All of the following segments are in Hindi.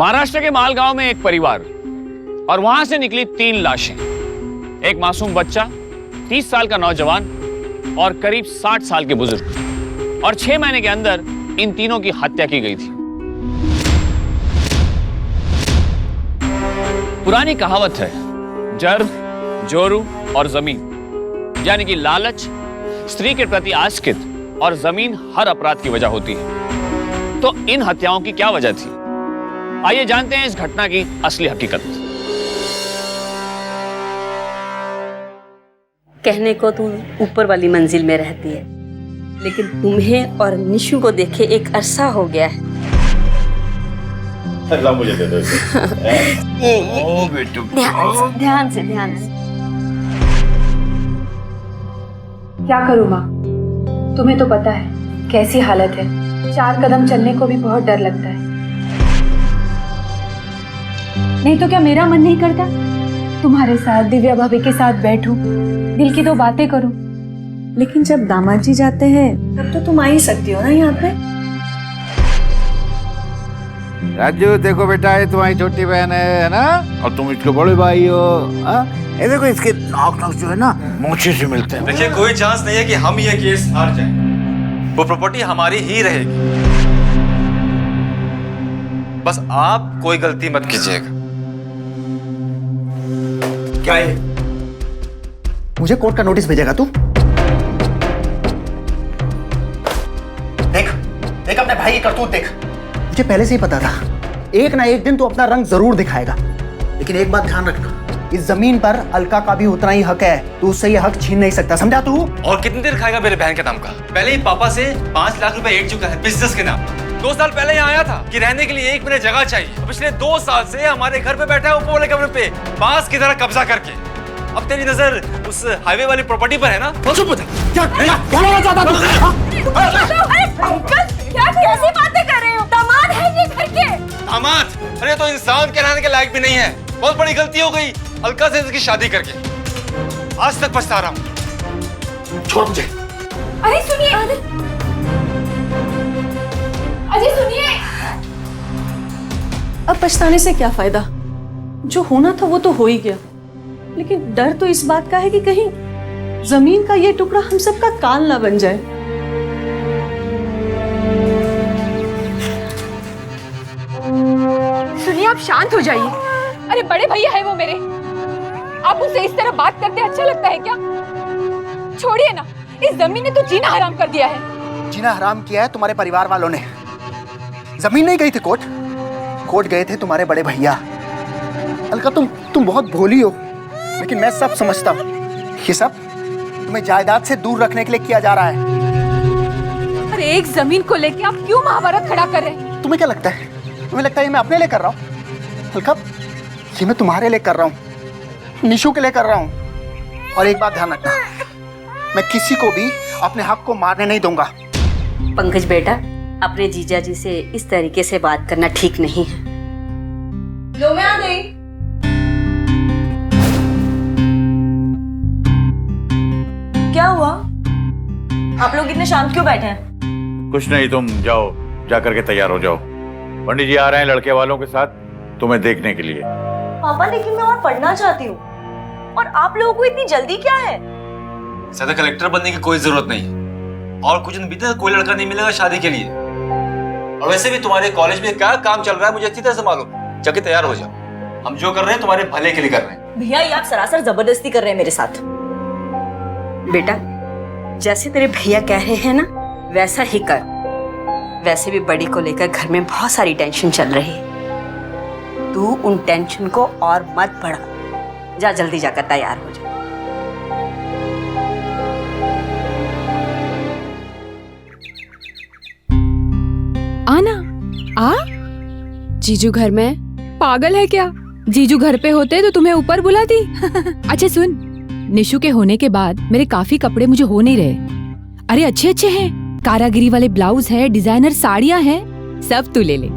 महाराष्ट्र के मालगांव में एक परिवार और वहां से निकली 3 लाशें। एक मासूम बच्चा, 30 साल का नौजवान और करीब 60 साल के बुजुर्ग। और 6 महीने के अंदर इन तीनों की हत्या की गई थी। पुरानी कहावत है, जर, जोरू और जमीन, यानी कि लालच स्त्री के प्रति आस्कित और जमीन हर अपराध की वजह होती है। तो इन हत्याओं की क्या वजह थी? आइए जानते हैं इस घटना की असली हकीकत। कहने को तू ऊपर वाली मंजिल में रहती है, लेकिन तुम्हें और निशु को देखे एक अरसा हो गया है। मुझे दे दो ओ बेटू, ध्यान से। क्या करूँ माँ, तुम्हें तो पता है कैसी हालत है। 4 कदम चलने को भी बहुत डर लगता है। नहीं तो क्या मेरा मन नहीं करता तुम्हारे साथ दिव्या भाभी के साथ बैठूं, दिल की 2 बातें करूं। लेकिन जब दामाद जी जाते हैं तब तो तुम आ ही सकती हो ना यहाँ पे। राजू देखो बेटा, ये तुम्हारी छोटी बहन है ना, और तुम इसके बड़े भाई हो। ये देखो इसके नाक जो है ना मूछे से मिलते हैं। देखिए कोई चांस नहीं है कि हम ये केस हार जाएं। वो प्रॉपर्टी हमारी ही रहेगी। बस आप कोई गलती मत कीजिएगा। क्या है? मुझे कोर्ट का नोटिस भेजेगा तू? देख अपने भाई की करतूत देख। मुझे पहले से ही पता था एक ना एक दिन तू अपना रंग जरूर दिखाएगा। लेकिन एक बात ध्यान रखना, इस जमीन पर अलका का भी उतना ही हक है। तू उससे ये हक छीन नहीं सकता, समझा तू? और कितनी देर खाएगा मेरे बहन के नाम का? पहले ही पापा से 5 लाख रुपए एक चुका है बिजनेस के नाम। 2 साल पहले यहाँ आया था कि रहने के लिए 1 मिनट जगह चाहिए। पिछले 2 साल से हमारे घर पे बैठा है ऊपर वाले कमरे पे बांस की तरह कब्जा करके। अब तेरी नजर उस हाईवे वाली प्रॉपर्टी पर है ना? कैसी बातें कर रहे हो? दामाद है ये घर के। दामाद? अरे तो इंसान के रहने के लायक भी नहीं है। बहुत बड़ी गलती हो गई अलका से इसकी शादी करके। आज तक पछता रहा हूँ। छोड़ मुझे। अरे सुनिए, अजय सुनिए। अब पछताने से क्या फायदा? जो होना था वो तो हो ही गया। लेकिन डर तो इस बात का है कि कहीं जमीन का ये टुकड़ा हम सबका काल ना बन जाए। सुनिए, आप शांत हो जाइए। अरे बड़े भैया है वो मेरे, आप उनसे इस तरह बात करते अच्छा लगता है क्या? छोड़िए ना, इस जमीन ने तो जीना हराम कर दिया है। जीना हराम किया है तुम्हारे परिवार वालों ने। जमीन नहीं गई थी कोर्ट गए थे तुम्हारे बड़े भैया। अलका तुम बहुत भोली हो, लेकिन मैं सब समझता हूँ। ये सब तुम्हें जायदाद से दूर रखने के लिए किया जा रहा है। अरे एक जमीन को लेके आप क्यों महाभारत खड़ा कर रहे हैं? तुम्हें क्या लगता है? तुम्हें लगता है ये मैं अपने लिए कर रहा हूँ? अलका, ये मैं तुम्हारे लिए कर रहा हूँ, निशु के लिए कर रहा हूँ। और एक बात ध्यान रखना, मैं किसी को भी अपने हक को मारने नहीं दूंगा। पंकज बेटा, अपने जीजा जी से इस तरीके से बात करना ठीक नहीं है। लो मैं आ गई। क्या हुआ? आप लोग इतने शांत क्यों बैठे हैं? कुछ नहीं, तुम जाओ, जा करके तैयार हो जाओ। पंडित जी आ रहे हैं लड़के वालों के साथ तुम्हें देखने के लिए। पापा, लेकिन मैं और पढ़ना चाहती हूँ। और आप लोगों को इतनी जल्दी क्या है? ज्यादा कलेक्टर बनने की कोई जरूरत नहीं है। और कुछ दिन बीते कोई लड़का नहीं मिलेगा शादी के लिए। और वैसे भी तुम्हारे कॉलेज में क्या काम चल रहा है मुझे अच्छी तरह से मालूम। जाके तैयार हो जाओ। हम जो कर रहे हैं तुम्हारे भले के लिए कर रहे हैं। भैया, ये आप सरासर जबरदस्ती कर रहे हैं मेरे साथ। बेटा, जैसे तेरे भैया कह रहे हैं ना, वैसा ही कर। वैसे भी बड़ी को लेकर घर में बहुत सारी टेंशन चल रही है। तू उन टेंशन को और मत बढ़ा। जा जल्दी जाकर तैयार हो जा। आना आ। जीजू घर में? पागल है क्या? जीजू घर पे होते तो तुम्हें ऊपर बुलाती। अच्छा सुन, निशु के होने के बाद मेरे काफी कपड़े मुझे हो नहीं रहे। अरे अच्छे अच्छे हैं, कारागिरी वाले ब्लाउज है, डिजाइनर साड़ियाँ हैं, सब तू ले ले।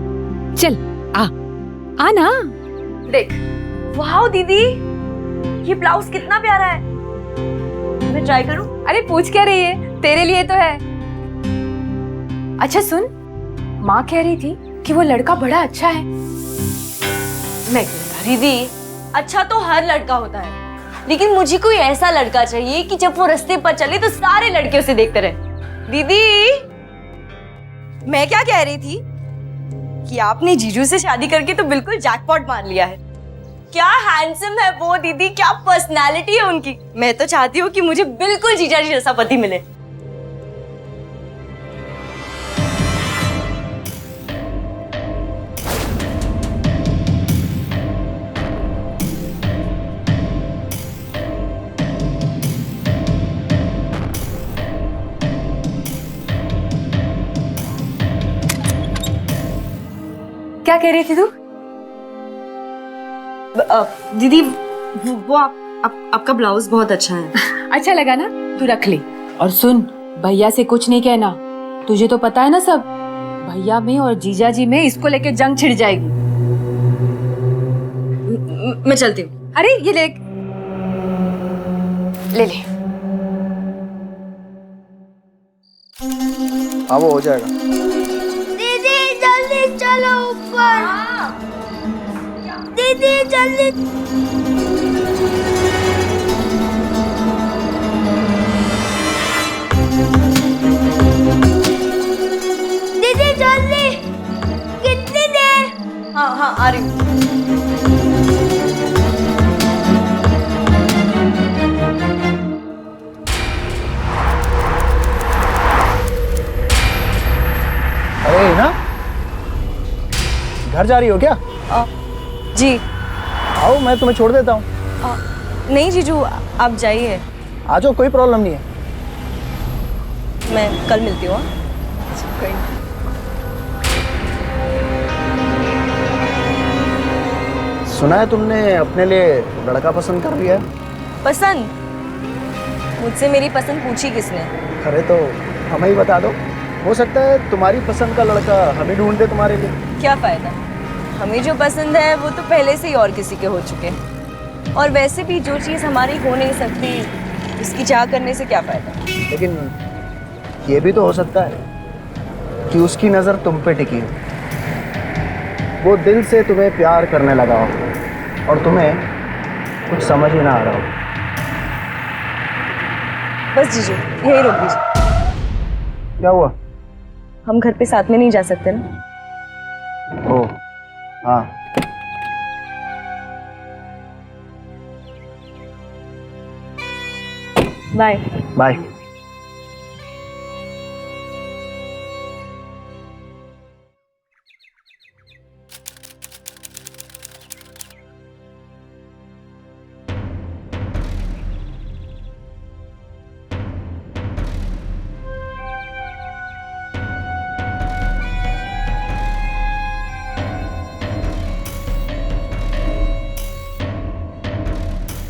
चल आ ना। देख, वाह दीदी, ये ब्लाउज कितना प्यारा है। मैं ट्राई करूं? अरे पूछ क्या रही है, तेरे लिए तो है। अच्छा सुन, माँ कह रही थी कि वो लड़का बड़ा अच्छा है। मैं दीदी, अच्छा तो हर लड़का होता है, लेकिन मुझे कोई ऐसा लड़का चाहिए कि जब वो रास्ते पर चले तो सारे लड़के उसे देखते रहे। दीदी, मैं क्या कह रही थी कि आपने जीजू से शादी करके तो बिल्कुल जैकपॉट मार लिया है। क्या हैंडसम है वो दीदी, क्या पर्सनालिटी है उनकी। मैं तो चाहती हूँ कि मुझे बिल्कुल जीजा जी जैसा पति मिले। क्या कह रही थी तू? दीदी वो आपका ब्लाउज बहुत अच्छा है। अच्छा लगा ना? तू रख ले। और सुन, भैया से कुछ नहीं कहना, तुझे तो पता है ना सब। भैया में और जीजा जी में इसको लेके जंग छिड़ जाएगी। मैं चलती हूँ। अरे ये ले ले। हाँ वो हो जाएगा। दीदी जल्दी चलो ऊपर। दीदी जल्दी। दीदी जल्दी। कितनी देर? हाँ आ रही हूँ। अरे ना, घर जा रही हो क्या? जी आओ, मैं तुम्हें छोड़ देता हूँ। नहीं जीजू, आप जाइए, आ जाओ, कोई प्रॉब्लम नहीं है। मैं कल मिलती हूँ। सुना है तुमने अपने लिए लड़का पसंद कर लिया है? पसंद? मुझसे मेरी पसंद पूछी किसने? अरे तो हमें ही बता दो, हो सकता है तुम्हारी पसंद का लड़का हम ही ढूंढ दे तुम्हारे लिए। क्या फायदा, हमें जो पसंद है वो तो पहले से ही और किसी के हो चुके हैं। और वैसे भी जो चीज़ हमारी हो नहीं सकती उसकी चाह करने से क्या फायदा। लेकिन ये भी तो हो सकता है कि उसकी नज़र तुम पे टिकी हो, वो दिल से तुम्हें प्यार करने लगा हो और तुम्हें कुछ समझ ही ना आ रहा हो। बस जीजू यही रोक दीजिए। क्या हुआ? हम घर पे साथ में नहीं जा सकते ना? ओह हाँ, बाय बाय।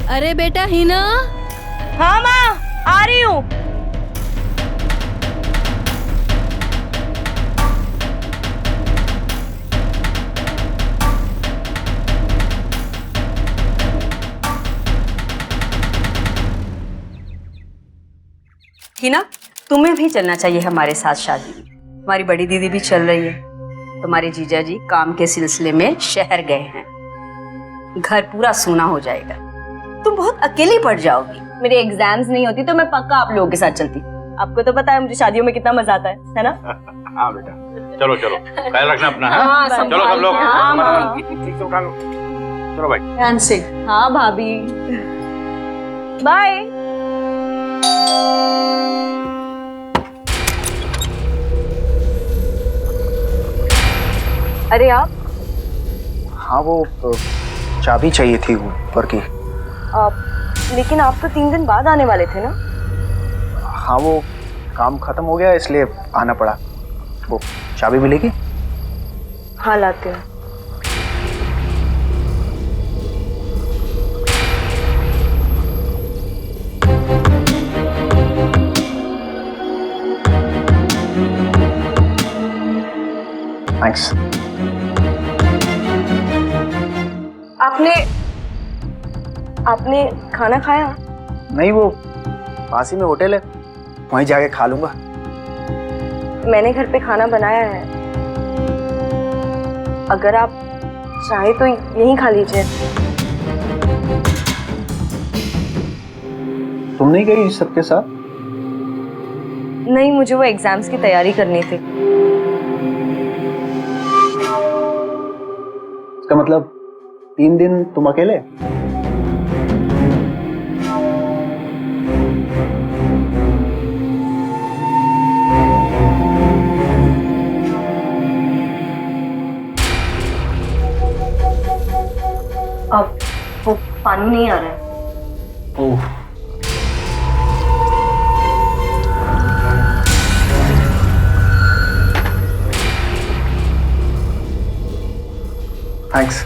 अरे बेटा हिना। हाँ माँ, आ रही हूँ। हिना, तुम्हें भी चलना चाहिए हमारे साथ शादी में। तुम्हारी बड़ी दीदी भी चल रही है। तुम्हारे जीजा जी काम के सिलसिले में शहर गए हैं। घर पूरा सूना हो जाएगा, तुम बहुत अकेली पड़ जाओगी। मेरे एग्जाम्स नहीं होती तो मैं पक्का आप लोगों के साथ चलती। आपको तो पता है मुझे शादियों में कितना मजा आता है ना? हाँ बेटा, चलो चलो, ख्याल रखना अपना। हाँ? चलो सब लोग ठीक से उठा लो। चलो भाई। ध्यान से। हाँ भाभी, बाय। अरे आप? हाँ वो चाबी चाहिए थी ऊपर की। लेकिन आप तो 3 दिन बाद आने वाले थे ना? हाँ वो काम खत्म हो गया इसलिए आना पड़ा। वो चाबी मिलेगी? हाँ लाते हैं। थैंक्स। आपने खाना खाया? नहीं, वो पास ही में होटल है, वहीं जाके खा लूंगा। मैंने घर पे खाना बनाया है, अगर आप चाय तो यहीं खा लीजिए। तुम नहीं गई सबके साथ? नहीं, मुझे वो एग्जाम्स की तैयारी करनी थी। इसका मतलब 3 दिन तुम अकेले? अब वो पानी नहीं आ रहा है। ओह, थैंक्स।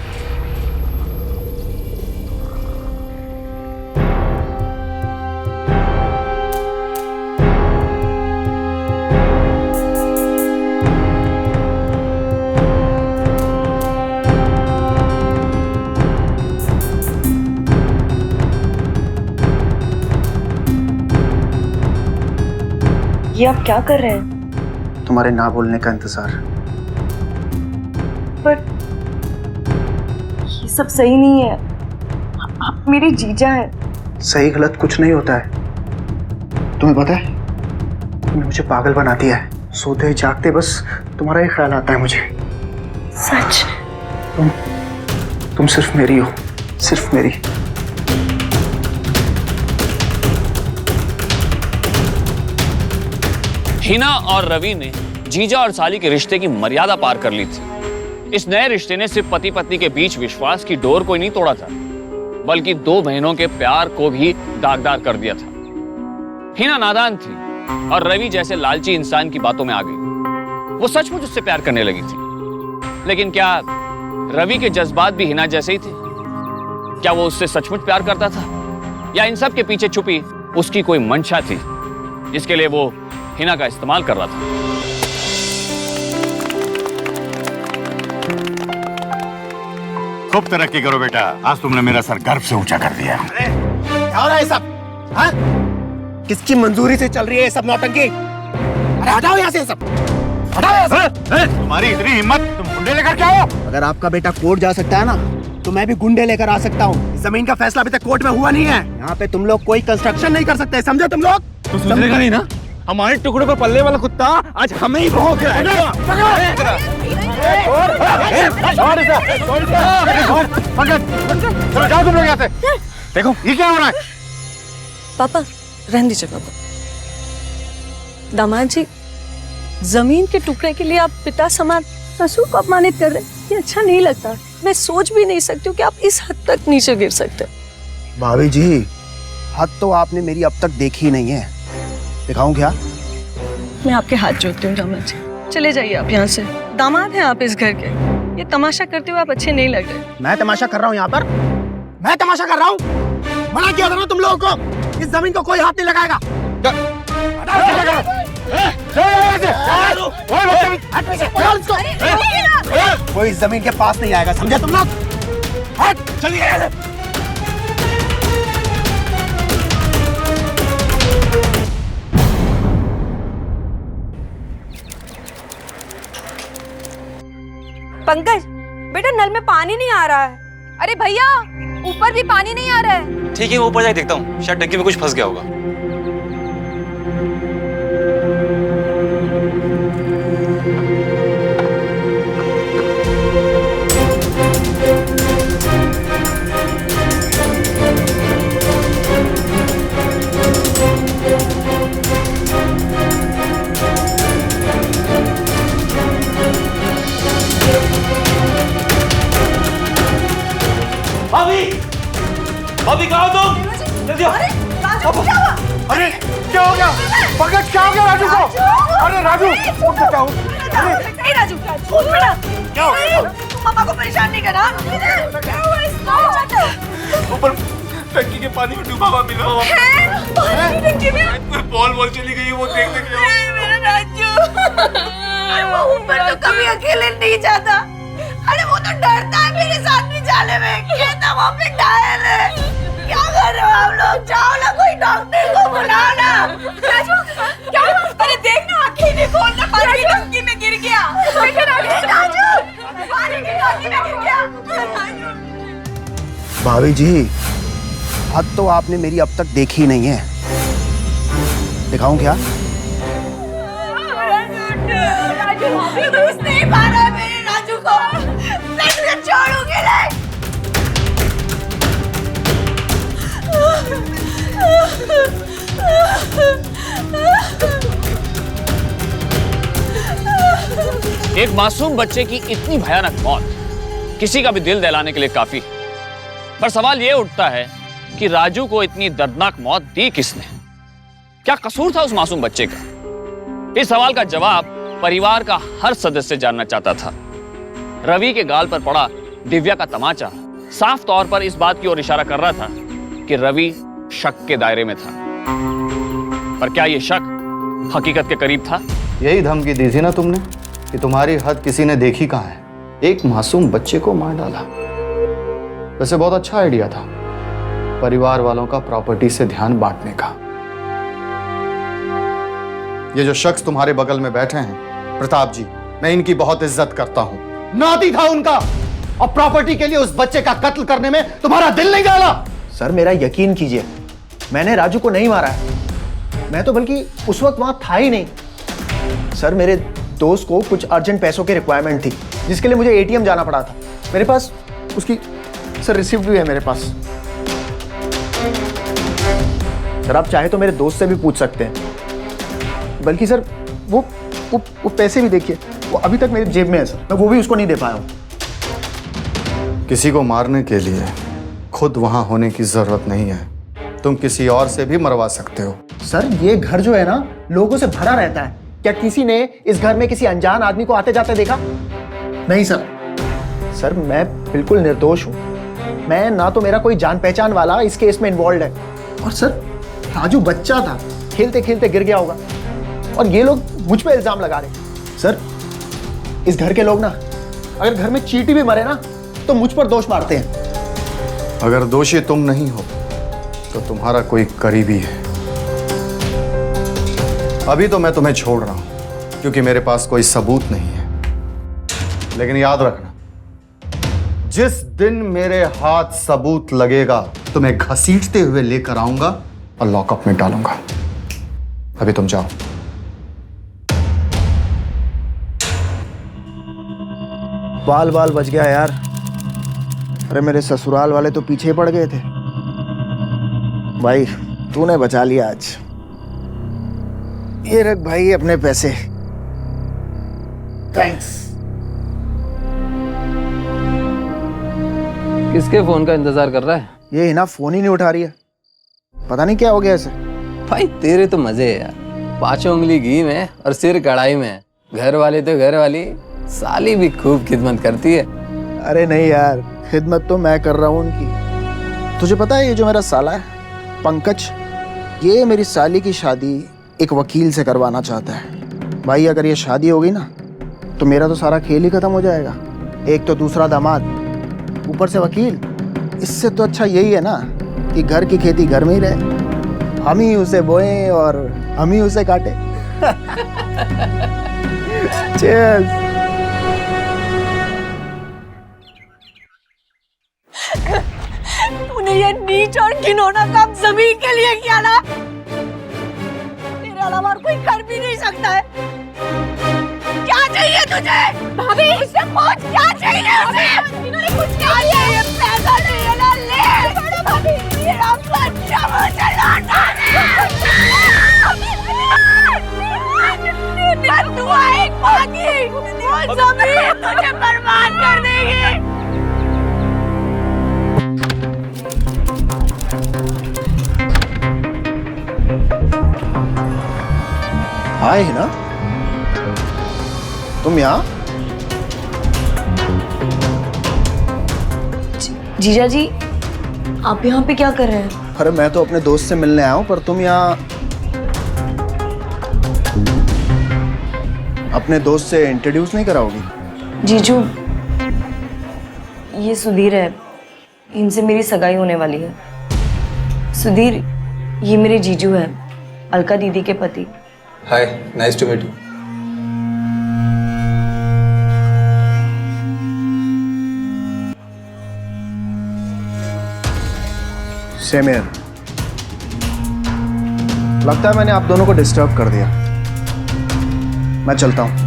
ये आप क्या कर रहे हैं? तुम्हारे ना बोलने का इंतजार। पर ये सब सही नहीं है। आप मेरी जीजा है। सही गलत कुछ नहीं होता है। तुम्हें पता है, तुमने मुझे पागल बना दिया है। सोते जागते बस तुम्हारा ही ख्याल आता है मुझे। सच? तुम सिर्फ मेरी हो, सिर्फ मेरी। हिना और रवि ने जीजा और साली के रिश्ते की मर्यादा पार कर ली थी। इस नए रिश्ते ने सिर्फ पति पत्नी के बीच विश्वास की डोर को ही नहीं तोड़ा था, बल्कि 2 महीनों के प्यार को भी दागदार कर दिया था। हिना नादान थी और रवि जैसे लालची इंसान की बातों में आ गई। वो सचमुच उससे प्यार करने लगी थी। लेकिन क्या रवि के जज्बात भी हिना जैसे ही थे? क्या वो उससे सचमुच प्यार करता था, या इन सब के पीछे छुपी उसकी कोई मंशा थी जिसके लिए वो हिना का इस्तेमाल कर रहा था? खूब तरक्की करो बेटा, आज तुमने मेरा सर गर्व से ऊंचा कर दिया। क्या हो रहा है सब? हाँ? किसकी मंजूरी से चल रही है ये सब नौटंकी? अरे हटाओ यहाँ से सब, हटाओ यहाँ से। तुम्हारी इतनी हिम्मत, तुम गुंडे लेकर क्या हो? अगर आपका बेटा कोर्ट जा सकता है ना, तो मैं भी गुंडे लेकर आ सकता हूँ। जमीन का फैसला अभी तक कोर्ट में हुआ नहीं है। यहाँ पे तुम लोग कोई कंस्ट्रक्शन नहीं कर सकते, समझे तुम लोग? तो सुधरेगा नहीं ना? हमारे टुकड़े पर पलने वाला कुत्ता आज हमें ही भौंक रहा है। चलो जाओ तुम लोग यहाँ से। देखो ये क्या हो रहा है? पापा रहने दीजिए पापा। दामाद जी, जमीन के टुकड़े के लिए आप पिता समान ससुर को अपमानित कर रहे हैं, ये अच्छा नहीं लगता। मैं सोच भी नहीं सकती हूँ कि आप इस हद तक नीचे गिर सकते। भाभी जी, हद तो आपने मेरी अब तक देखी ही नहीं है। दिखाऊं क्या? मैं आपके हाथ जोड़ती हूँ दामाद जी, चले जाइए आप यहाँ से। दामाद हैं आप इस घर के, ये तमाशा करते हुए आप अच्छे नहीं लग रहे। मैं तमाशा कर रहा हूँ यहाँ पर? मैं तमाशा कर रहा हूँ? मना किया था ना तुम लोगों को, इस जमीन को कोई हाथ नहीं लगाएगा। कोई इस जमीन के पास नहीं आएगा, समझे तुम लोग? चलिए। पंकज, बेटा नल में पानी नहीं आ रहा है। अरे भैया, ऊपर भी पानी नहीं आ रहा है। ठीक है, मैं ऊपर जाके देखता हूँ, शायद टंकी में कुछ फंस गया होगा। भाभी कहाँ हो तुम? जल्दी आओ। अरे क्या हो गया? पंकज क्या हो गया राजू को? अरे राजू उठ सकता हूँ। नहीं राजू, क्या हो गया? पापा को परेशान नहीं करना। ऊपर टंकी के पानी में डूबा हुआ मिला हुआ टंकी में बॉल चली गई, वो देखने के लिए। मेरा राजू, वो ऊपर तो कभी अकेले नहीं जाता। अरे वो तो डरता है मेरे साथ भी जाने में। ये तो वहाँ पे घायल है। क्या कर रहे हो आप लोग? जाओ ना, कोई डॉक्टर को बुलाओ ना। राजू, क्या हुआ? अरे देख ना, आँखें नहीं खोलना, पानी की टंकी में गिर गया। राजू, पानी की टंकी में गिर गया। भाभी जी, हद तो आपने मेरी अब तक देखी नहीं है। दिखाऊं क्या? राजू नहीं मारा है मेरे राजू को, मैं तुझे छोड़ूंगी नहीं। एक मासूम बच्चे की इतनी भयानक मौत किसी का भी दिल दहलाने के लिए काफी है। पर सवाल यह उठता है कि राजू को इतनी दर्दनाक मौत दी किसने? क्या कसूर था उस मासूम बच्चे का? इस सवाल का जवाब परिवार का हर सदस्य जानना चाहता था। रवि के गाल पर पड़ा दिव्या का तमाचा साफ तौर पर इस बात की ओर इशारा कर रहा था कि रवि शक के दायरे में था। पर क्या यह शक हकीकत के करीब था? यही धमकी दी थी ना तुमने कि तुम्हारी हद किसी ने देखी कहाँ है। एक मासूम बच्चे को मार डाला। वैसे बहुत अच्छा आइडिया था परिवार वालों का प्रॉपर्टी से ध्यान बांटने का। ये जो शख्स तुम्हारे बगल में बैठे हैं प्रताप जी, मैं इनकी बहुत इज्जत करता हूं। नाती था उनका, और प्रॉपर्टी के लिए उस बच्चे का कत्ल करने में तुम्हारा दिल नहीं डाला। सर मेरा यकीन कीजिए, मैंने राजू को नहीं मारा है। मैं तो बल्कि उस वक्त वहां था ही नहीं। सर मेरे दोस्त को कुछ अर्जेंट पैसों की रिक्वायरमेंट थी, जिसके लिए मुझे एटीएम जाना पड़ा था। मेरे पास उसकी सर रिसिप्ट भी है मेरे पास। सर आप चाहे तो मेरे दोस्त से भी पूछ सकते हैं। बल्कि सर वो पैसे भी देखिए, वो अभी तक मेरी जेब में है सर, मैं वो भी उसको नहीं दे पाया हूं। किसी को मारने के लिए खुद वहां होने की जरूरत नहीं है, तुम किसी और से भी मरवा सकते हो। सर ये घर जो है ना लोगों से भरा रहता है। क्या किसी ने इस घर में किसी अनजान आदमी को आते जाते देखा? नहीं सर। सर मैं बिल्कुल निर्दोष हूं। मैं ना तो मेरा कोई जान पहचान वाला इस केस में इन्वॉल्व है, और सर राजू बच्चा था, खेलते खेलते गिर गया होगा, और ये लोग मुझ पे इल्जाम लगा रहे। सर इस घर के लोग ना अगर घर में चींटी भी मरे ना तो मुझ पर दोष मारते हैं। अगर दोषी तुम नहीं हो तो तुम्हारा कोई करीबी है। अभी तो मैं तुम्हें छोड़ रहा हूं क्योंकि मेरे पास कोई सबूत नहीं है, लेकिन याद रखना जिस दिन मेरे हाथ सबूत लगेगा तुम्हें घसीटते हुए लेकर आऊंगा और लॉकअप में डालूंगा। अभी तुम जाओ। बाल बाल बच गया यार। अरे मेरे ससुराल वाले तो पीछे पड़ गए थे। भाई तूने बचा लिया आज। ये रख भाई अपने पैसे। थैंक्स। किसके फोन का इंतजार कर रहा है? ये हिना फोन ही नहीं उठा रही है, पता नहीं क्या हो गया इसे। भाई तेरे तो मजे है यार, 5 उंगली घी में और सिर कढ़ाई में। घर वाले तो घर वाली, साली भी खूब खिदमत करती है। अरे नहीं यार, खिदमत तो मैं कर रहा हूँ उनकी। तुझे पता है ये जो मेरा साला है पंकज, ये मेरी साली की शादी एक वकील से करवाना चाहता है। भाई अगर ये शादी होगी ना तो मेरा तो सारा खेल ही खत्म हो जाएगा। एक तो दूसरा दामाद, ऊपर से वकील। इससे तो अच्छा यही है ना कि घर की खेती घर में ही रहे, हम ही उसे बोएं और हम ही उसे काटें। Cheers. तूने ये नीच और घिनौना काम जमीन के लिए किया ना, तेरे अलावा और कोई कर भी नहीं सकता है। क्या चाहिए तुझे? भाभी मुझसे पूछ, क्या चाहिए उसे? इन्होंने कुछ क्या चाहिए? पैसा चाहिए ना, ले भाभी, मेरा बच्चा मुझे लौटा दे। दुआ एक मांगी, वो जमीन तुझे बर्बाद कर देगी। हाय हिना, तुम यहाँ? जीजा जी आप यहाँ पे क्या कर रहे हैं? अरे मैं तो अपने दोस्त से मिलने आया हूँ, पर तुम यहाँ अपने दोस्त से इंट्रोड्यूस नहीं कराओगी? जीजू ये सुधीर है, इनसे मेरी सगाई होने वाली है। सुधीर ये मेरे जीजू है, अलका दीदी के पति। Hi, nice to meet you. Same here. लगता है मैंने आप दोनों को डिस्टर्ब कर दिया। मैं चलता हूं।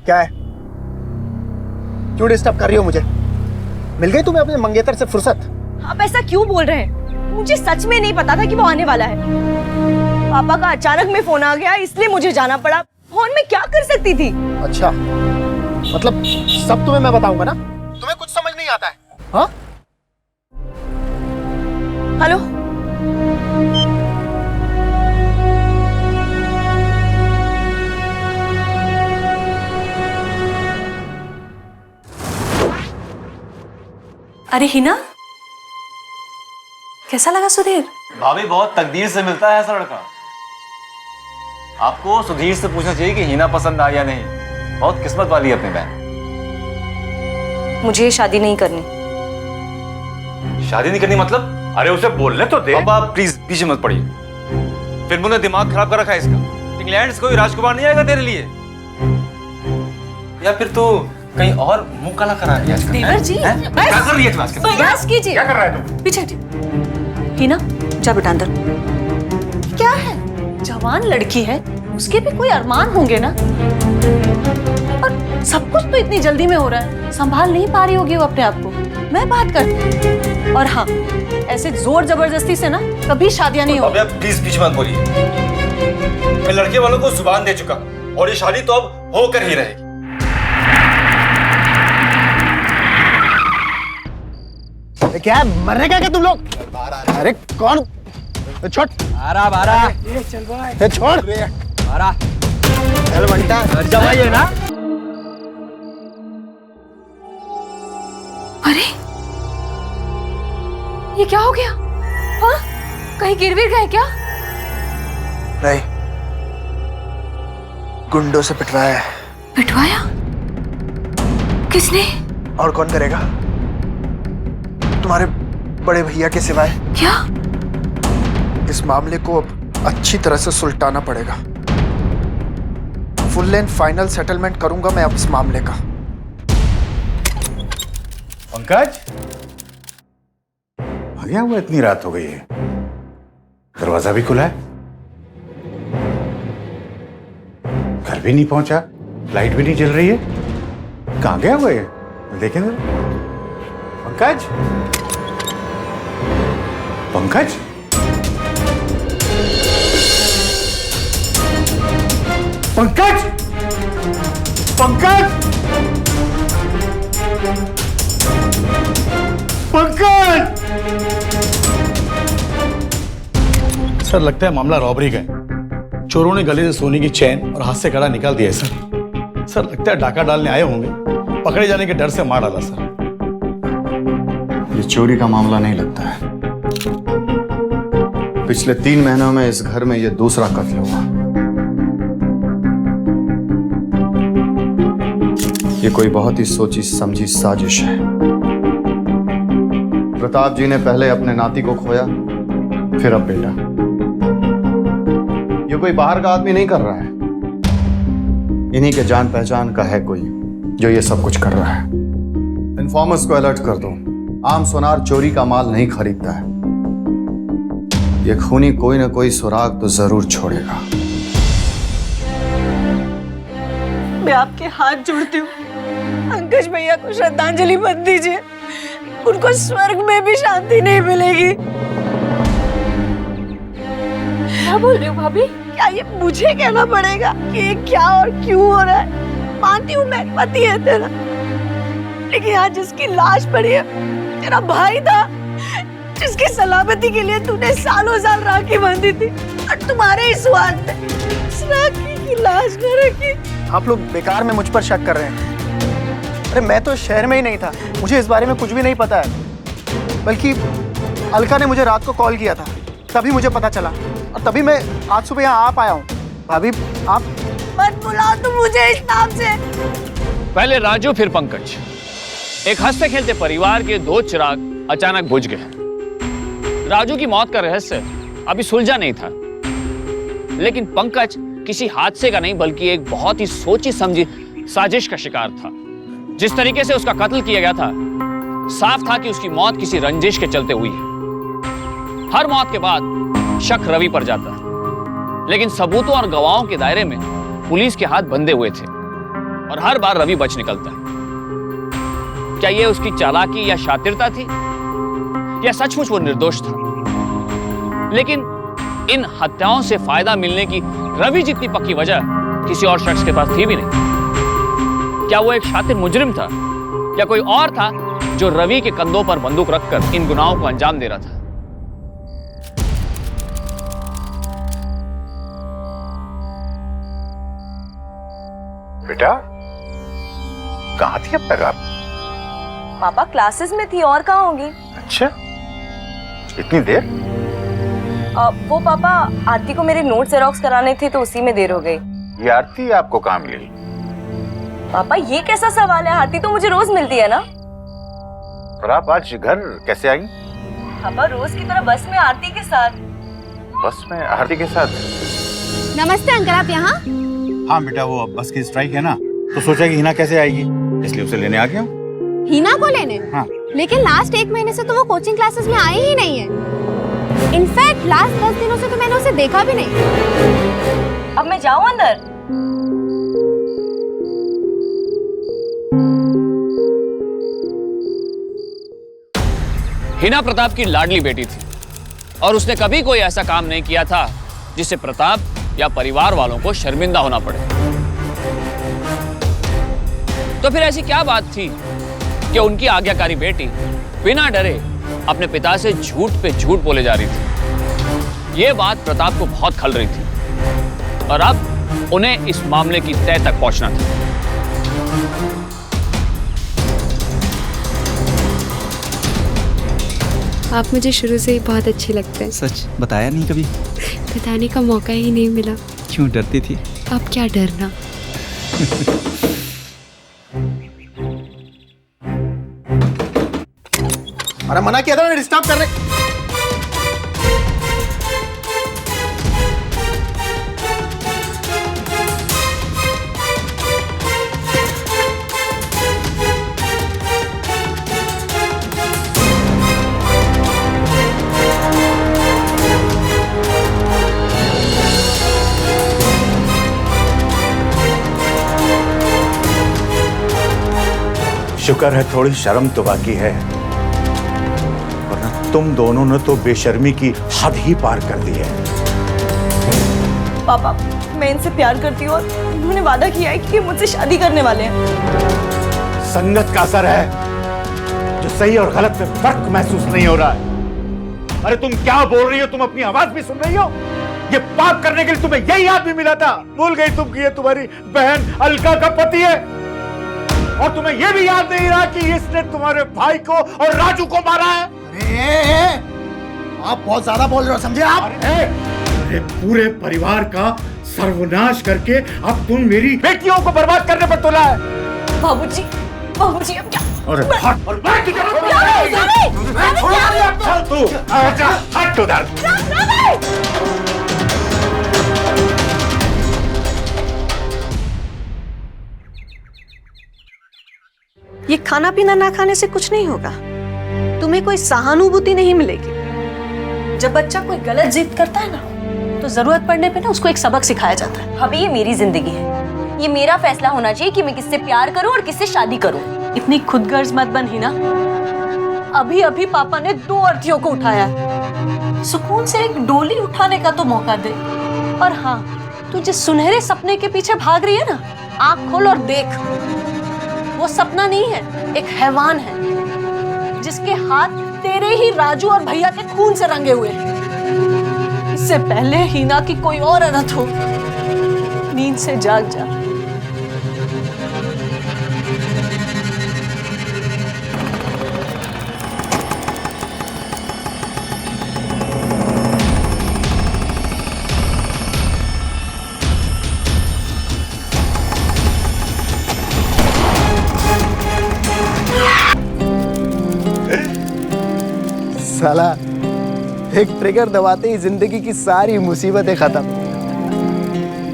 क्या है? क्यों डिस्टर्ब कर रही हो मुझे? मिल गई तुम्हें अपने मंगेतर से फुर्सत? आप ऐसा क्यों बोल रहे हैं? मुझे सच में नहीं पता था कि वो आने वाला है। पापा का अचानक में फोन आ गया, इसलिए मुझे जाना पड़ा। फोन में क्या कर सकती थी? अच्छा, मतलब सब तुम्हें मैं बताऊंगा ना? तुम्हें कुछ समझ नहीं आता है? हाँ? हेलो, अरे हिना, कैसा लगा सुधीर? भाभी बहुत तकदीर से मिलता है ऐसा लड़का। आपको सुधीर से पूछना चाहिए कि हिना पसंद आई या नहीं। बहुत किस्मत वाली है अपनी बहन। मुझे शादी नहीं करनी। शादी नहीं करनी मतलब? अरे उसे बोलने तो दे। अब आप प्लीज पीछे मत पड़िए। फिल्मों ने दिमाग खराब कर रखा है इसका। इंग्लैंड से कोई राजकुमार नहीं आएगा तेरे लिए। या फिर तू कहीं और मुंह काला करा रही है आजकल? देवर जी, क्या कर रही है तुम आजकल? बस कीजिए। क्या कर रहा है तुम? पीछे हटिए। हिना, जा बेटा अंदर। क्या है? जवान लड़की है, उसके भी कोई अरमान होंगे ना। और सब कुछ तो इतनी जल्दी में हो रहा है, संभाल नहीं पा रही होगी वो अपने आप को। मैं बात करती। और हाँ, ऐसे जोर जबरदस्ती से ना कभी शादियां नहीं होगी। अब प्लीज पीछे मत बोलिए। मैं लड़के वालों को जुबान दे चुका और ये शादी तो अब होकर ही रहेगी। क्या है? मरने का क्या तुम लोग? अरे कौन? छोड़। बारा छोड़। चल बंटा, जमाइए ना। अरे ये क्या हो गया? हाँ? कहीं गिर भी गए क्या? नहीं, गुंडों से पिटवाया है। पिटवाया? किसने? और कौन करेगा? तुम्हारे बड़े भैया के सिवाय। क्या? इस मामले को अब अच्छी तरह से सुलटाना पड़ेगा। फुल एंड फाइनल सेटलमेंट करूंगा मैं अब इस मामले का। पंकज, आ गया हुआ? इतनी रात हो गई है, दरवाजा भी खुला है, घर भी नहीं पहुंचा, लाइट भी नहीं जल रही है। कहां गया हुआ है? देखें जरा। पंकज, पंकज, पंकज, पंकज, पंकज। सर, लगता है मामला रॉबरी का है। चोरों ने गले से सोने की चैन और हाथ से कड़ा निकाल दिया है सर। सर, लगता है डाका डालने आए होंगे, पकड़े जाने के डर से मार डाला सर। ये चोरी का मामला नहीं लगता है। पिछले 3 महीनों में इस घर में ये दूसरा कत्ल हुआ। ये कोई बहुत ही सोची समझी साजिश है। प्रताप जी ने पहले अपने नाती को खोया, फिर अब बेटा। ये कोई बाहर का आदमी नहीं कर रहा है, इन्हीं के जान पहचान का है कोई जो ये सब कुछ कर रहा है। इन्फॉर्मर्स को अलर्ट कर दो। आम सुनार चोरी का माल नहीं खरीदता है। ये खूनी कोई ना कोई सुराग तो जरूर छोड़ेगा। मैं आपके हाथ जोड़ती हूँ, पंकज भैया को श्रद्धांजलि मत दीजिए। उनको स्वर्ग में भी शांति नहीं मिलेगी। क्या बोल रही हो भाभी? क्या ये मुझे कहना पड़ेगा कि ये क्या और क्यों हो रहा है? मानती हूँ मैं पति है तेरा, लेकिन आज जिसकी लाश पड़ी है तेरा भाई था, जिसकी सलामती के लिए तूने सालों साल राखी बांधी थी, और तुम्हारे ही स्वाद में राखी की लाश न रखी। आप लोग बेकार में मुझ पर शक कर रहे हैं। अरे मैं तो शहर में ही नहीं था, मुझे इस बारे में कुछ भी नहीं पता है। बल्कि अलका ने मुझे रात को कॉल किया था, तभी मुझे पता चला और तभी मैं आज सुबह यहाँ आ पाया हूँ। भाभी आप मत बुलाओ तुम मुझे इस नाम से। पहले राजू फिर पंकज। एक हंसते खेलते परिवार के दो चिराग अचानक बुझ गए। राजू की मौत का रहस्य अभी सुलझा नहीं था, लेकिन पंकज किसी हादसे का नहीं बल्कि एक बहुत ही सोची समझी साजिश का शिकार था। जिस तरीके से उसका कत्ल किया गया था, साफ था कि उसकी मौत किसी रंजिश के चलते हुई है। हर मौत के बाद शक रवि पर जाता, लेकिन सबूतों और गवाहों के दायरे में पुलिस के हाथ बंधे हुए थे और हर बार रवि बच निकलता। क्या यह उसकी चालाकी या शातिरता थी, या सचमुच वो निर्दोष था? लेकिन इन हत्याओं से फायदा मिलने की रवि जितनी पक्की वजह किसी और शख्स के पास थी भी नहीं। क्या वो एक शातिर मुजरिम था, या कोई और था जो रवि के कंधों पर बंदूक रखकर इन गुनाहों को अंजाम दे रहा था? बेटा कहाँ थी अब तक आप? पापा क्लासेस में थी, और कहाँ होंगी? अच्छा, इतनी देर? वो पापा आरती को मेरे नोट जेरोक्स कराने थे तो उसी में देर हो गई। ये आरती आपको कहाँ मिली? पापा ये कैसा सवाल है, आरती तो मुझे रोज मिलती है ना। और आप आज घर कैसे आई? पापा रोज की तरह बस में आरती के साथ। बस में आरती के साथ? नमस्ते अंकल, आप यहाँ? हाँ बेटा, वो बस की स्ट्राइक है ना, तो सोचा कि हिना कैसे आएगी, इसलिए उसे लेने आ गया हूँ। हिना को लेने? हाँ। लेकिन लास्ट 1 महीने से तो वो कोचिंग क्लासेस में आई ही नहीं है। इनफैक्ट लास्ट 10 दिनों से तो मैंने उसे देखा भी नहीं। अब मैं जाऊँ अंदर? हिना प्रताप की लाडली बेटी थी और उसने कभी कोई ऐसा काम नहीं किया था जिससे प्रताप या परिवार वालों को शर्मिंदा होना पड़े। तो फिर ऐसी क्या बात थी कि उनकी आज्ञाकारी बेटी बिना डरे अपने पिता से झूठ पे झूठ बोले जा रही थी? यह बात प्रताप को बहुत खल रही थी और अब उन्हें इस मामले की तह तक पहुंचना था। आप मुझे शुरू से ही बहुत अच्छे लगते हैं। सच बताया नहीं कभी? बताने का मौका ही नहीं मिला। क्यों डरती थी? अब क्या डरना। अरे मना किया था ना डिस्टर्ब करने। शुक्र है थोड़ी शर्म तो बाकी है, वरना तुम दोनों ने तो बेशर्मी की हद ही पार कर दी है। पापा मैं इनसे प्यार करती हूँ और उन्होंने वादा किया है कि मुझसे शादी करने वाले हैं। संगत का असर है, जो सही और गलत में फर्क महसूस नहीं हो रहा है। अरे तुम क्या बोल रही हो? तुम अपनी आवाज भी सुन रही हो? ये पाप करने के लिए तुम्हें यही आदमी मिला था? भूल गई तुम कि ये तुम्हारी बहन अलका का पति है? और तुम्हें यह भी याद नहीं रहा कि इसने तुम्हारे भाई को और राजू को मारा है? अरे आप बहुत ज्यादा बोल रहे हो, समझे आप? अरे पूरे परिवार का सर्वनाश करके अब तुम मेरी बेटियों को बर्बाद करने पर तुला है। बाबूजी अब क्या? अरे हट और बैठ चल तू, आजा हट उधर। ये खाना पीना ना खाने से कुछ नहीं होगा, तुम्हें कोई सहानुभूति नहीं मिलेगी। जब बच्चा कोई गलत जिद करता है ना, तो जरूरत पड़ने पे ना उसको एक सबक सिखाया जाता है। अभी ये मेरी जिंदगी है, ये मेरा फैसला होना चाहिए कि मैं किससे प्यार करूं और किससे शादी करूं। इतनी खुदगर्ज मत बन ही ना। अभी अभी पापा ने 2 अर्थीयों को उठाया है, सुकून से एक डोली उठाने का तो मौका दे। और हाँ, तू जिस सुनहरे सपने के पीछे भाग रही है ना, आंख खोल और देख, वो सपना नहीं है, एक हैवान है जिसके हाथ तेरे ही राजू और भैया के खून से रंगे हुए हैं। इससे पहले हीना की कोई और अनर्थ हो, नींद से जाग जा। साला एक ट्रिगर दबाते ही जिंदगी की सारी मुसीबतें खत्म।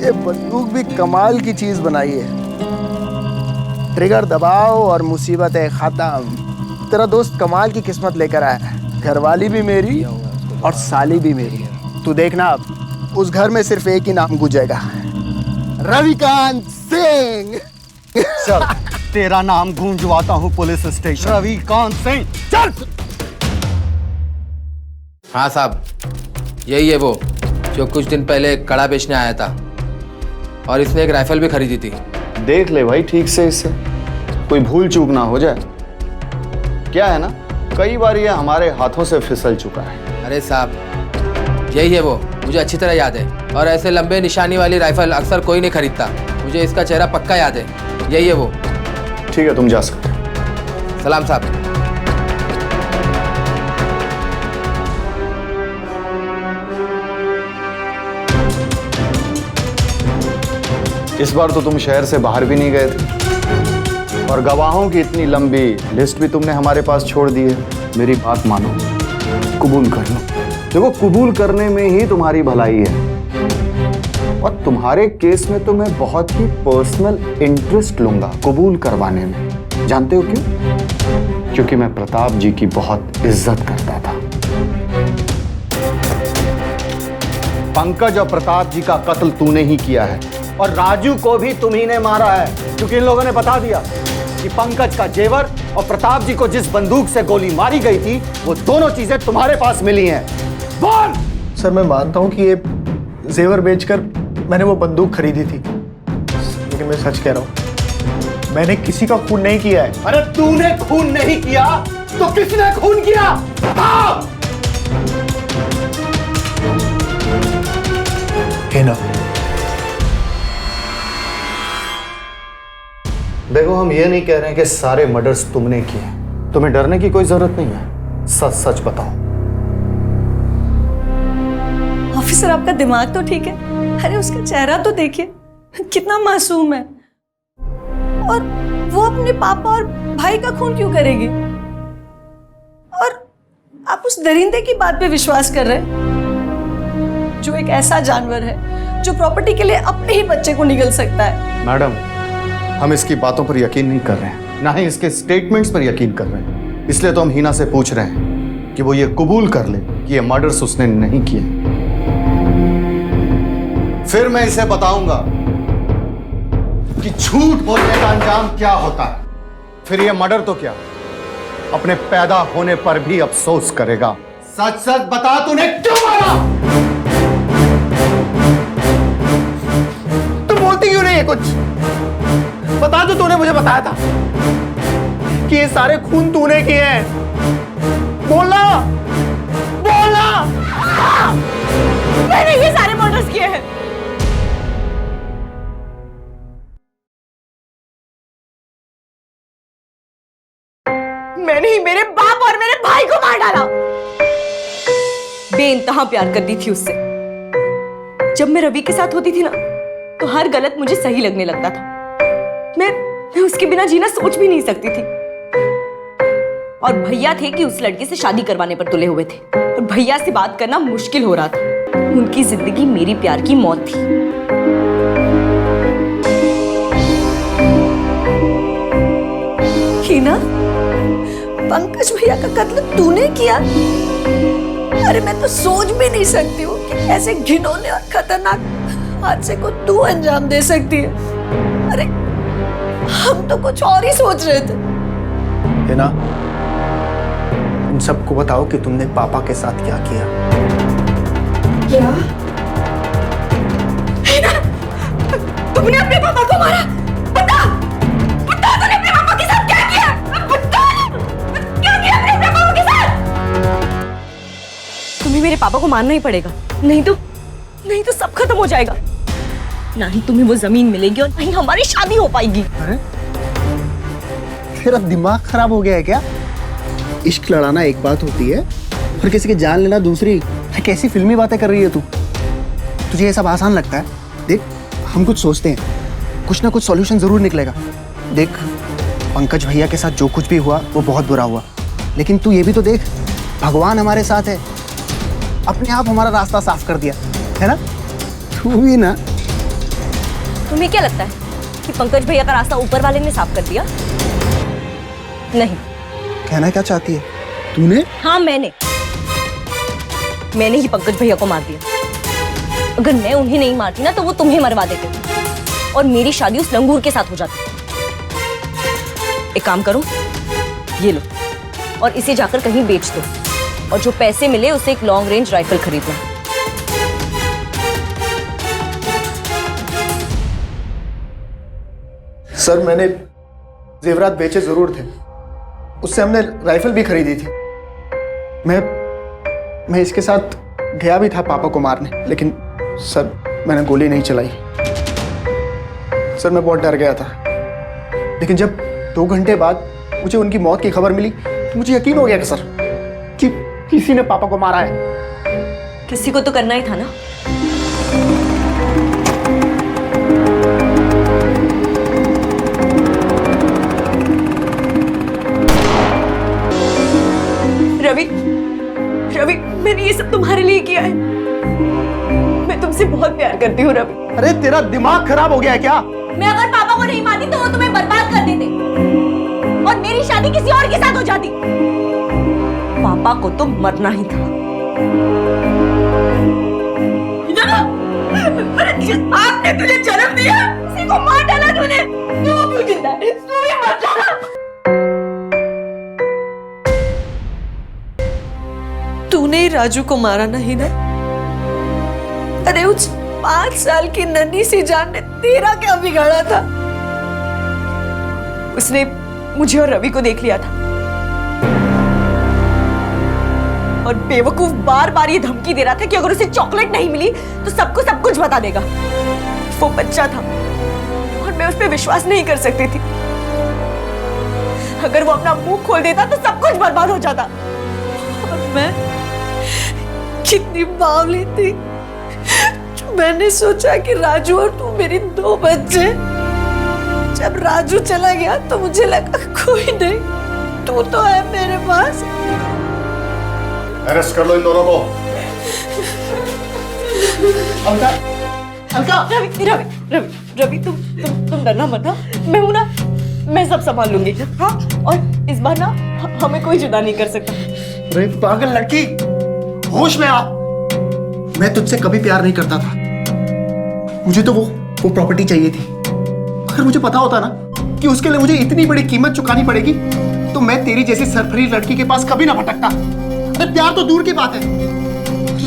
ये बंदूक भी कमाल की चीज बनाई है। ट्रिगर दबाओ और मुसीबतें खत्म। तेरा दोस्त कमाल की किस्मत लेकर आया है। घरवाली भी मेरी और साली भी मेरी। तू देखना अब उस घर में सिर्फ एक ही नाम गूंजेगा, रविकांत सिंह। चल तेरा नाम गूंजवाता हूँ पुलिस स्टेशन। रविकांत सिंह, चल। हाँ साहब, यही है वो जो कुछ दिन पहले कड़ा बेचने आया था और इसने एक राइफल भी खरीदी थी। देख ले भाई ठीक से, इससे कोई भूल चूक ना हो जाए। क्या है ना, कई बार ये हमारे हाथों से फिसल चुका है। अरे साहब, यही है वो, मुझे अच्छी तरह याद है। और ऐसे लंबे निशानी वाली राइफल अक्सर कोई नहीं खरीदता। मुझे इसका चेहरा पक्का याद है। यही है वो। ठीक है, तुम जा सकते हो। सलाम साहब। इस बार तो तुम शहर से बाहर भी नहीं गए थे और गवाहों की इतनी लंबी लिस्ट भी तुमने हमारे पास छोड़ दी है। मेरी बात मानो, कबूल कर लो। देखो, कबूल करने में ही तुम्हारी भलाई है और तुम्हारे केस में तो मैं बहुत ही पर्सनल इंटरेस्ट लूंगा कबूल करवाने में। जानते हो क्यों? क्योंकि मैं प्रताप जी की बहुत इज्जत करता था। पंकज और प्रताप जी का कत्ल तूने ही किया है और राजू को भी तुम्ही ने मारा है, क्योंकि इन लोगों ने बता दिया कि पंकज का जेवर और प्रताप जी को जिस बंदूक से गोली मारी गई थी वो दोनों चीजें तुम्हारे पास मिली हैं। बोल। सर, मैं मानता हूँ कि ये जेवर बेचकर मैंने वो बंदूक खरीदी थी, लेकिन मैं सच कह रहा हूँ, मैंने किसी का खून नहीं किया है। अरे तूने खून नहीं किया तो किसने खून किया? बताओ। हिना, देखो, हम ये नहीं कह रहे हैं कि सारे मर्डर्स तुमने किए हैं। तुम्हें डरने की कोई जरूरत नहीं है। सच सच बताओ। ऑफिसर, आपका दिमाग तो ठीक है। अरे उसका चेहरा तो देखिए, कितना मासूम है। और वो अपने पापा और भाई का खून क्यों करेगी? और आप उस दरिंदे की बात पे विश्वास कर रहे हैं जो एक ऐसा जानवर है जो प्रॉपर्टी के लिए अपने ही बच्चे को निगल सकता है। मैडम, हम इसकी बातों पर यकीन नहीं कर रहे हैं, ना ही इसके स्टेटमेंट्स पर यकीन कर रहे हैं। इसलिए तो हम हीना से पूछ रहे हैं कि वो ये कबूल कर ले कि ये मर्डर्स उसने नहीं किए। फिर मैं इसे बताऊंगा कि झूठ बोलने का अंजाम क्या होता है। फिर ये मर्डर तो क्या, अपने पैदा होने पर भी अफसोस करेगा। सच सच बता, तूने क्यों मारा? तुम बोलती क्यों नहीं है कुछ? बता दो, तूने मुझे बताया था कि ये सारे खून तूने किए हैं। बोलना, बोलना। मैंने ये सारे मर्डर्स किए हैं। मैंने ही मेरे बाप और मेरे भाई को मार डाला। बेइंतहा प्यार करती थी उससे। जब मैं रवि के साथ होती थी ना, तो हर गलत मुझे सही लगने लगता था। मैं उसके बिना जीना सोच भी नहीं सकती थी। और भैया थे कि उस लड़के से शादी करवाने पर तुले हुए थे और भैया से बात करना मुश्किल हो रहा था। उनकी जिंदगी मेरी प्यार की मौत थी। हीना, पंकज भैया का कत्ल तूने किया? अरे मैं तो सोच भी नहीं सकती हूँ कि ऐसे घिनौने और खतरनाक हादसे को तू अंजाम दे सकती है। अरे हम तो कुछ और ही सोच रहे थे। हिना, उन सबको बताओ कि तुमने पापा के साथ क्या किया। क्या? हिना, तुमने अपने पापा को मारा? बता, बता तूने अपने पापा के साथ क्या किया? बता, क्या किया अपने पापा के साथ? तुम्हें मेरे पापा को मानना ही पड़ेगा, नहीं तो सब खत्म हो जाएगा। ना ही तुम्हें वो जमीन मिलेगी और ना ही हमारी शादी हो पाएगी। अरे तेरा दिमाग खराब हो गया है क्या? इश्क लड़ाना एक बात होती है और किसी की जान लेना दूसरी। कैसी फिल्मी बातें कर रही है तू? तुझे ये सब आसान लगता है? देख, हम कुछ सोचते हैं, कुछ ना कुछ सॉल्यूशन जरूर निकलेगा। देख, पंकज भैया के साथ जो कुछ भी हुआ वो बहुत बुरा हुआ, लेकिन तू ये भी तो देख, भगवान हमारे साथ है, अपने आप हमारा रास्ता साफ कर दिया है ना? तू भी ना। तुम्हें क्या लगता है कि पंकज भैया का रास्ता ऊपर वाले ने साफ कर दिया? नहीं। कहना क्या चाहती है तूने? हाँ, मैंने ही पंकज भैया को मार दिया। अगर मैं उन्हें नहीं मारती ना तो वो तुम्हें मरवा देते और मेरी शादी उस लंगूर के साथ हो जाती। एक काम करो, ये लो और इसे जाकर कहीं बेच दो और जो पैसे मिले उससे एक लॉन्ग रेंज राइफल खरीद लो। सर, मैंने जेवरात बेचे जरूर थे, उससे हमने राइफल भी खरीदी थी। मैं इसके साथ गया भी था पापा को मारने, लेकिन सर मैंने गोली नहीं चलाई। सर मैं बहुत डर गया था, लेकिन जब 2 घंटे बाद मुझे उनकी मौत की खबर मिली तो मुझे यकीन हो गया कि सर कि किसी ने पापा को मारा है। किसी को तो करना ही था ना। रवि, मैंने ये सब तुम्हारे लिए किया है। मैं तुमसे बहुत प्यार करती हूँ रवि। अरे तेरा दिमाग खराब हो गया है क्या? मैं अगर पापा को नहीं मानती तो वो तुम्हें बर्बाद कर देते और मेरी शादी किसी और के साथ हो जाती। पापा को तो मरना ही था। जिस बाप ने तुझे जन्म दिया उसी को मार डाला तूने। तू क्यों जिंदा है? तू भी मर जा। तूने राजू को मारा नहीं ना? अरे उस 5 साल की नन्ही सी जान ने तेरा क्या बिगाड़ा था? उसने मुझे और रवि को देख लिया था और बेवकूफ बार बार ये धमकी दे रहा था कि अगर उसे चॉकलेट नहीं मिली तो सबको सब कुछ बता देगा। वो बच्चा था और मैं उस पर विश्वास नहीं कर सकती थी। अगर वो अपना मुंह खोल देता तो सब कुछ बर्बाद हो जाता। और मैं कितनी बावली थी, मैंने सोचा कि राजू और तू मेरी 2 बच्चे। जब राजू चला गया तो मुझे लगा कोई नहीं, तू तो है मेरे पास। अरेस्ट कर लो इन दोनों को। अलका, रवि, तुम डरना मत। मैं हूं ना, मैं सब संभाल लूंगी। हाँ, और इस बार ना हमें कोई जुदा नहीं कर सकता। अरे पागल लड़की, होश में आ। मैं तुझसे कभी प्यार नहीं करता था, मुझे तो वो प्रॉपर्टी चाहिए थी। अगर मुझे पता होता ना कि उसके लिए मुझे इतनी बड़ी कीमत चुकानी पड़ेगी तो मैं तेरी जैसी सरफरी लड़की के पास कभी ना भटकता। अरे प्यार तो दूर की बात है,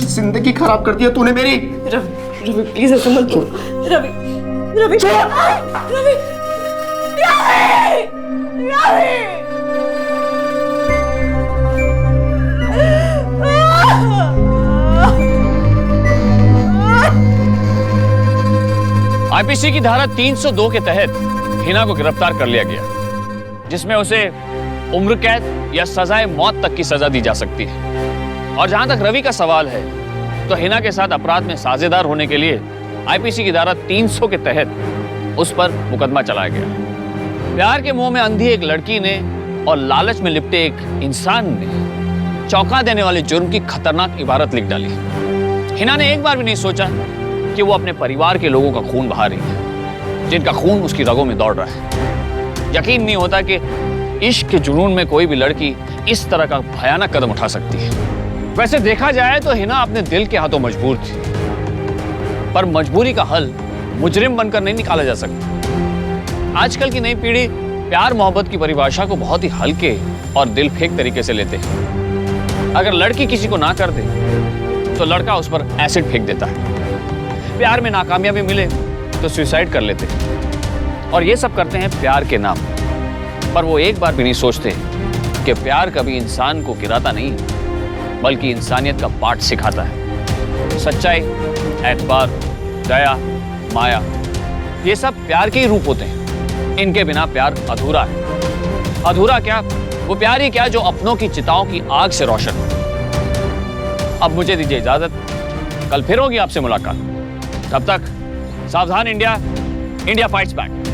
जिंदगी खराब कर दिया तूने मेरी। रवि प्लीज ऐसे मत बोल। रवि आईपीसी की धारा 302 के तहत हिना को गिरफ्तार कर लिया गया, जिसमें उसे उम्र कैद या सजाए मौत तक की सजा दी जा सकती है। और जहां तक रवि का सवाल है तो हिना के साथ अपराध में साझेदार होने के लिए आईपीसी की धारा 300 के तहत उस पर मुकदमा चलाया गया। प्यार के मोह में अंधी एक लड़की ने और लालच में लिपटे एक इंसान ने चौंका देने वाले जुर्म की खतरनाक इबारत लिख डाली। हिना ने एक बार भी नहीं सोचा कि वो अपने परिवार के लोगों का खून बहा रही है, जिनका खून उसकी रगों में दौड़ रहा है। यकीन नहीं होता कि इश्क के जुनून में कोई भी लड़की इस तरह का भयानक कदम उठा सकती है। वैसे देखा जाए तो हिना अपने दिल के हाथों मजबूर थी, पर मजबूरी का हल मुजरिम बनकर नहीं निकाला जा सकता। आजकल की नई पीढ़ी प्यार मोहब्बत की परिभाषा को बहुत ही हल्के और दिल फेंक तरीके से लेते हैं। अगर लड़की किसी को ना कर दे तो लड़का उस पर एसिड फेंक देता है। प्यार में नाकामयाबी मिले तो सुसाइड कर लेते हैं, और ये सब करते हैं प्यार के नाम पर। वो एक बार भी नहीं सोचते कि प्यार कभी इंसान को गिराता नहीं, बल्कि इंसानियत का पाठ सिखाता है। सच्चाई, एतबार, दया, माया, ये सब प्यार के ही रूप होते हैं। इनके बिना प्यार अधूरा है। अधूरा क्या, वो प्यार ही क्या जो अपनों की चिताओं की आग से रोशन हो। अब मुझे दीजिए इजाजत, कल फिर होगी आपसे मुलाकात। तब तक सावधान इंडिया, इंडिया फाइट्स बैक।